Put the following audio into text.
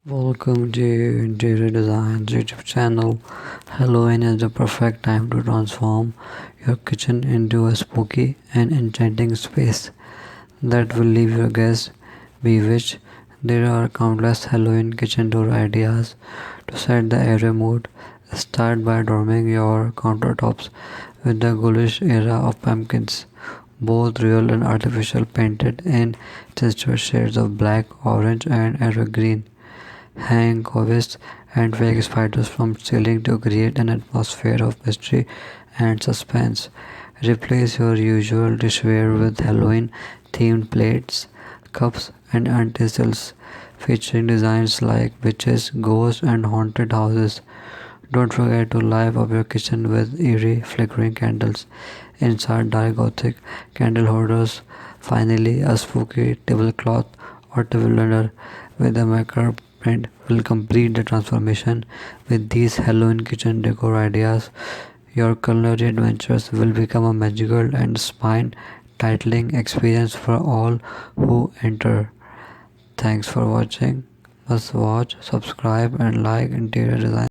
Welcome to Interior Design's YouTube channel. Halloween is the perfect time to transform your kitchen into a spooky and enchanting space that will leave your guests bewitched. There are countless Halloween kitchen door ideas to set the area mood. Start by adorning your countertops with the ghoulish era of pumpkins, both real and artificial, painted in sensuous shades of black, orange, and evergreen. Hang ghosts and fake spiders from ceiling to create an atmosphere of mystery and suspense. Replace your usual dishware with Halloween themed plates, cups, and utensils featuring designs like witches, ghosts, and haunted houses. Don't forget to live up your kitchen with eerie flickering candles inside dark gothic candle holders. Finally, a spooky tablecloth or table with a macabre print will complete the transformation. With these Halloween kitchen decor ideas, your culinary adventures will become a magical and spine-tightening experience for all who enter. Thanks for watching. Must watch, subscribe, and like interior design.